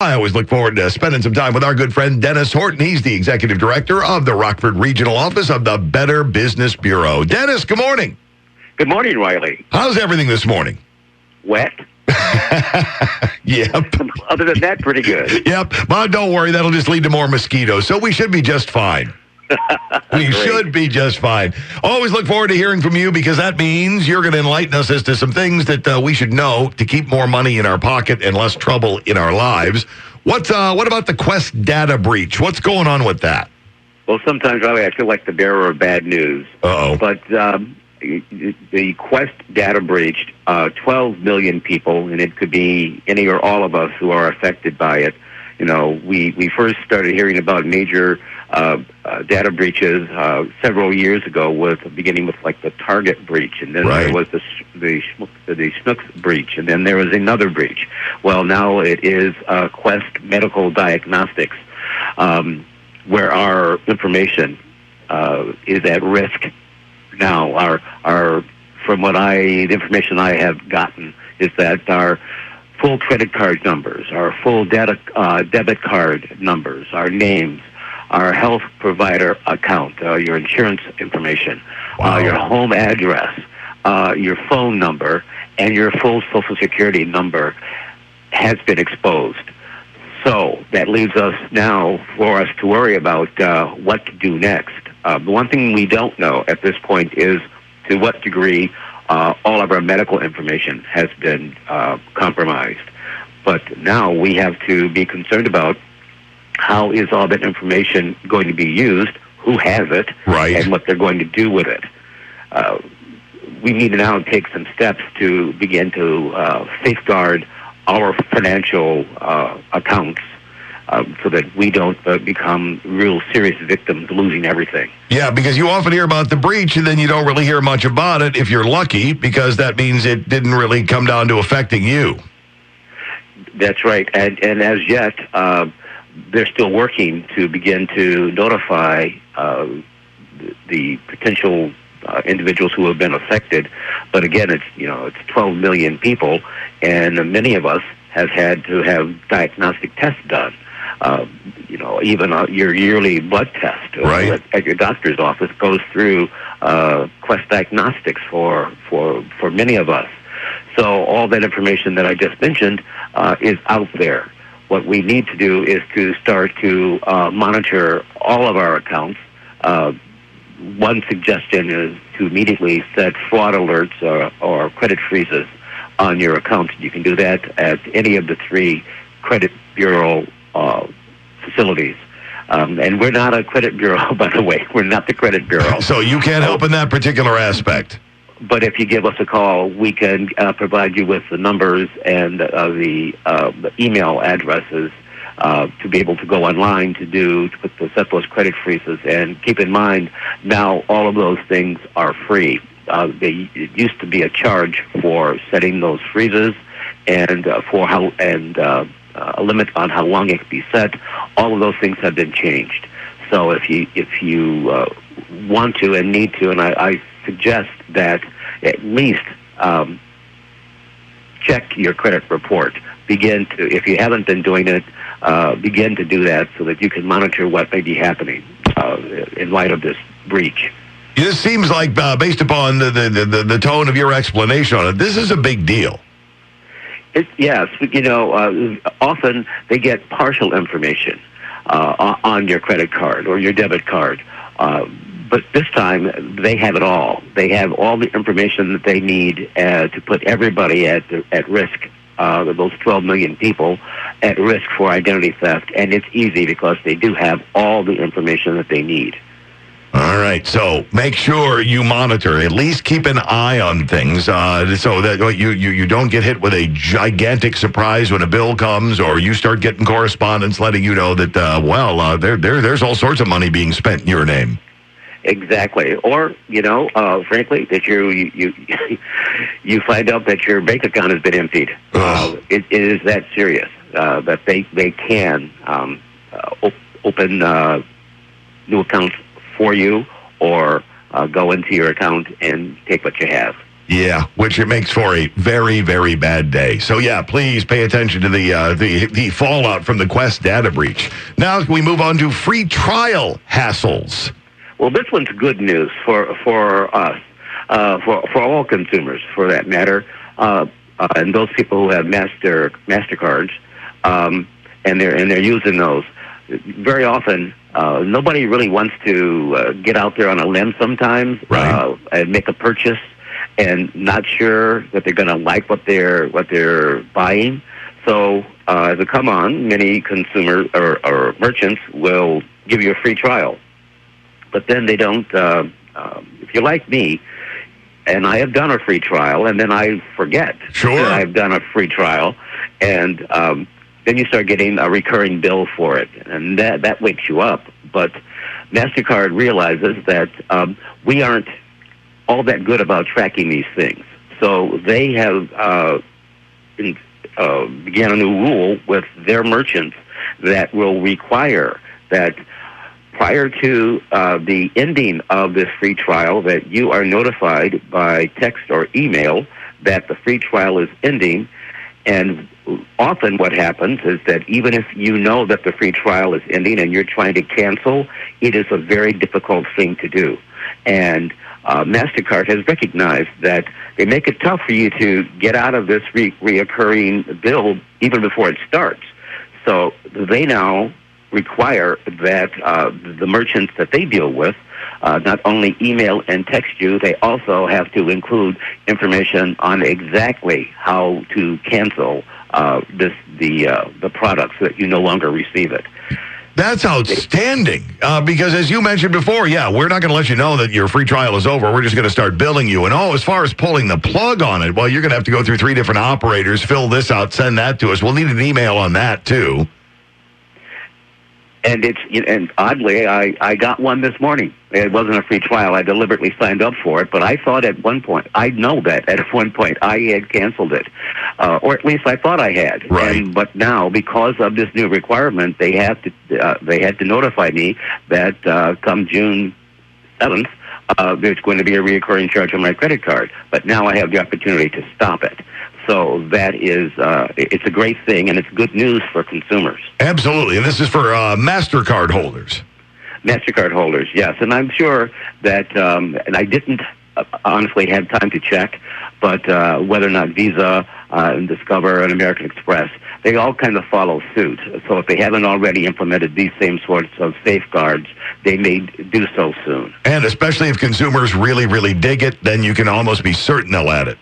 I always look forward to spending some time with our good friend Dennis Horton. He's the executive director of the Rockford Regional Office of the Better Business Bureau. Dennis, good morning. Good morning, Riley. How's everything this morning? Wet. Yep. Other than that, pretty good. Yep. But don't worry, that'll just lead to more mosquitoes. So we should be just fine. We should be just fine. Always look forward to hearing from you because that means you're going to enlighten us as to some things that we should know to keep more money in our pocket and less trouble in our lives. What about the Quest data breach? What's going on with that? Well, sometimes, Riley, I feel like the bearer of bad news. Uh-oh. But the Quest data breached 12 million people, and it could be any or all of us who are affected by it. You know, we first started hearing about major data breaches several years ago, beginning with like the Target breach, and then there was the Snooks breach, and then there was another breach. Well, now it is Quest Medical Diagnostics, where our information is at risk now. From the information I have gotten is that our full credit card numbers, our full debit card numbers, our names, our health provider account, your insurance information, your home address, your phone number, and your full Social Security number has been exposed. So that leaves us now for us to worry about what to do next. The one thing we don't know at this point is to what degree all of our medical information has been compromised. But now we have to be concerned about how is all that information going to be used, who has it, and what they're going to do with it. We need to now take some steps to begin to safeguard our financial accounts so that we don't become real serious victims losing everything. Yeah, because you often hear about the breach and then you don't really hear much about it if you're lucky, because that means it didn't really come down to affecting you. That's right. And as yet, they're still working to begin to notify the potential individuals who have been affected. But again, it's 12 million people, and many of us have had to have diagnostic tests done. Even your yearly blood test at your doctor's office goes through Quest Diagnostics for many of us. So all that information that I just mentioned is out there. What we need to do is to start to monitor all of our accounts. One suggestion is to immediately set fraud alerts or credit freezes on your accounts. You can do that at any of the 3 credit bureau facilities. And we're not a credit bureau, by the way. We're not the credit bureau. So you can't help in that particular aspect. But if you give us a call, we can provide you with the numbers and the email addresses to be able to go online to set those credit freezes. And keep in mind, now all of those things are free. It used to be a charge for setting those freezes and a limit on how long it could be set. All of those things have been changed. So if you want to and need to, and I suggest that at least check your credit report. If you haven't been doing it, begin to do that so that you can monitor what may be happening in light of this breach. This seems like, based upon the tone of your explanation on it, this is a big deal. Yes, often they get partial information on your credit card or your debit card. But this time, they have it all. They have all the information that they need to put everybody at risk, those 12 million people, at risk for identity theft. And it's easy because they do have all the information that they need. All right, so make sure you monitor. At least keep an eye on things so that you don't get hit with a gigantic surprise when a bill comes, or you start getting correspondence letting you know that, there's all sorts of money being spent in your name. Exactly. Or, frankly, that you find out that your bank account has been emptied. It is that serious that they can open new accounts for you or go into your account and take what you have. Yeah, which it makes for a very, very bad day. So yeah, please pay attention to the fallout from the Quest data breach. Now we move on to free trial hassles. Well, this one's good news for us, for all consumers, for that matter, and those people who have Mastercards, and they're using those. Very often, nobody really wants to get out there on a limb sometimes, right, and make a purchase and not sure that they're going to like what they're buying. So, as a come on, many consumers or merchants will give you a free trial. But then they don't, if you're like me, and I have done a free trial, and then I forget that I've done a free trial, and then you start getting a recurring bill for it, and that wakes you up. But MasterCard realizes that we aren't all that good about tracking these things. So they have began a new rule with their merchants that will require that prior to the ending of this free trial, that you are notified by text or email that the free trial is ending. And often what happens is that even if you know that the free trial is ending and you're trying to cancel, it is a very difficult thing to do. And MasterCard has recognized that they make it tough for you to get out of this reoccurring bill even before it starts. So they now require that the merchants that they deal with not only email and text you, they also have to include information on exactly how to cancel the product so that you no longer receive it. That's outstanding, because as you mentioned before, yeah, we're not going to let you know that your free trial is over. We're just going to start billing you. And as far as pulling the plug on it, well, you're going to have to go through 3 different operators, fill this out, send that to us. We'll need an email on that, too. And oddly, I got one this morning. It wasn't a free trial. I deliberately signed up for it, but I thought at one point, I know that at one point I had canceled it, or at least I thought I had. Right. But now, because of this new requirement, they had to notify me that come June 7th, there's going to be a recurring charge on my credit card. But now I have the opportunity to stop it. So that is, it's a great thing, and it's good news for consumers. Absolutely, and this is for MasterCard holders. MasterCard holders, yes. And I'm sure that, and I didn't honestly have time to check, but whether or not Visa and Discover and American Express, they all kind of follow suit. So if they haven't already implemented these same sorts of safeguards, they may do so soon. And especially if consumers really, really dig it, then you can almost be certain they'll add it.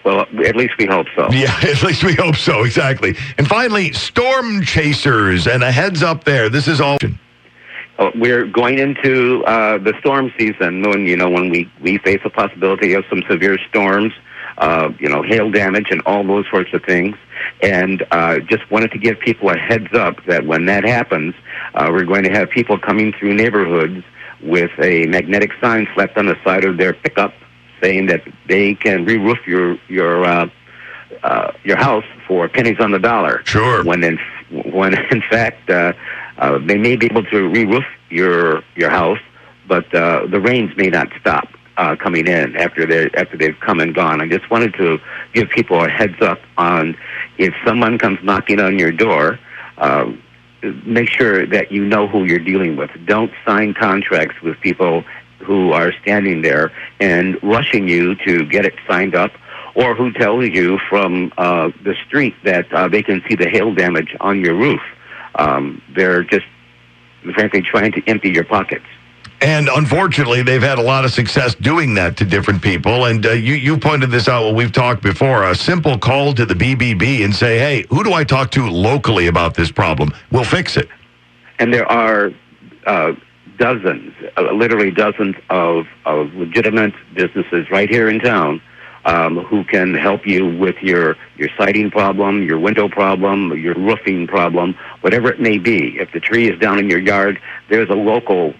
Well, at least we hope so. Yeah, at least we hope so, exactly. And finally, storm chasers, and a heads up there. This is all... We're going into the storm season when we face a possibility of some severe storms, hail damage and all those sorts of things. And just wanted to give people a heads up that when that happens, we're going to have people coming through neighborhoods with a magnetic sign slapped on the side of their pickup saying that they can re-roof your house for pennies on the dollar. Sure. When in fact they may be able to re-roof your house, but the rains may not stop coming in after they've come and gone. I just wanted to give people a heads up on if someone comes knocking on your door. Make sure that you know who you're dealing with. Don't sign contracts with people who are standing there and rushing you to get it signed up, or who tell you from the street that they can see the hail damage on your roof. They're just, frankly, trying to empty your pockets. And unfortunately, they've had a lot of success doing that to different people. And you pointed this out when we've talked before. A simple call to the BBB and say, hey, who do I talk to locally about this problem? We'll fix it. And there are dozens, literally dozens of legitimate businesses right here in town who can help you with your siding problem, your window problem, your roofing problem, whatever it may be. If the tree is down in your yard, there's a local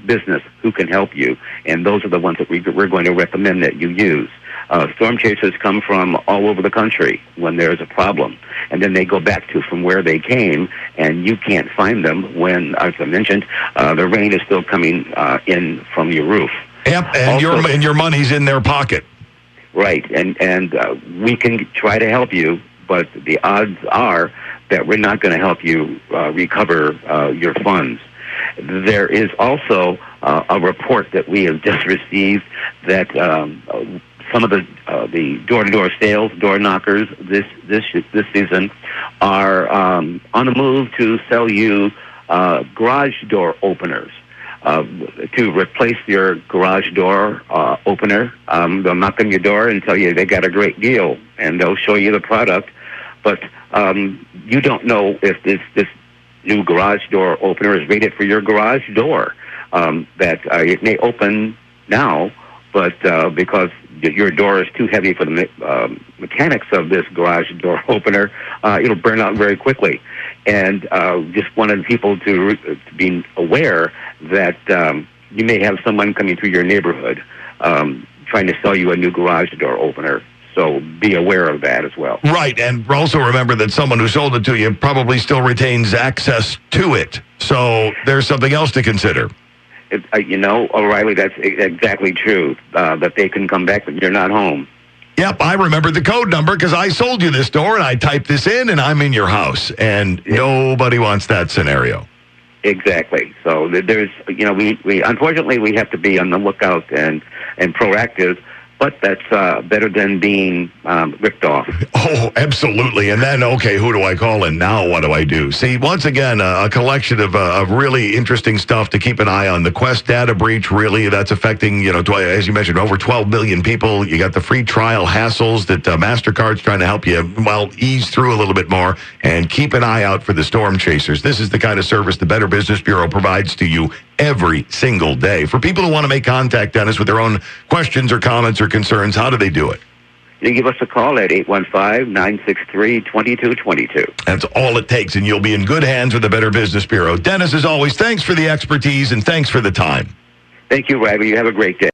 business who can help you, and those are the ones that we're going to recommend that you use. Storm chasers come from all over the country when there's a problem, and then they go back to from where they came, and you can't find them when, as I mentioned, the rain is still coming in from your roof. Yep, and your money's in their pocket. Right, and we can try to help you, but the odds are that we're not going to help you recover your funds. There is also a report that we have just received that some of the door-to-door sales, door knockers this season are on the move to sell you garage door openers. To replace your garage door opener. They'll knock on your door and tell you they got a great deal, and they'll show you the product. But you don't know if this new garage door opener is rated for your garage door. That it may open now, but because your door is too heavy for the mechanics of this garage door opener, it'll burn out very quickly. And just wanted people to be aware that you may have someone coming through your neighborhood trying to sell you a new garage door opener. So be aware of that as well. Right, and also remember that someone who sold it to you probably still retains access to it. So there's something else to consider. O'Reilly, that's exactly true, that they can come back when you're not home. Yep, I remember the code number because I sold you this door, and I typed this in, and I'm in your house. And nobody wants that scenario. Exactly. So there's, we unfortunately, we have to be on the lookout and proactive. But that's better than being ripped off. Oh, absolutely. And then, okay, who do I call and now what do I do? See, once again, a collection of really interesting stuff to keep an eye on. The Quest data breach, really, that's affecting, as you mentioned, over 12 million people. You got the free trial hassles that MasterCard's trying to help you, ease through a little bit more. And keep an eye out for the storm chasers. This is the kind of service the Better Business Bureau provides to you every single day. For people who want to make contact, Dennis, with their own questions or comments or concerns, how do they do it? You can give us a call at 815-963-2222. That's all it takes, and you'll be in good hands with the Better Business Bureau. Dennis, as always, thanks for the expertise and thanks for the time. Thank you, Riley. You have a great day.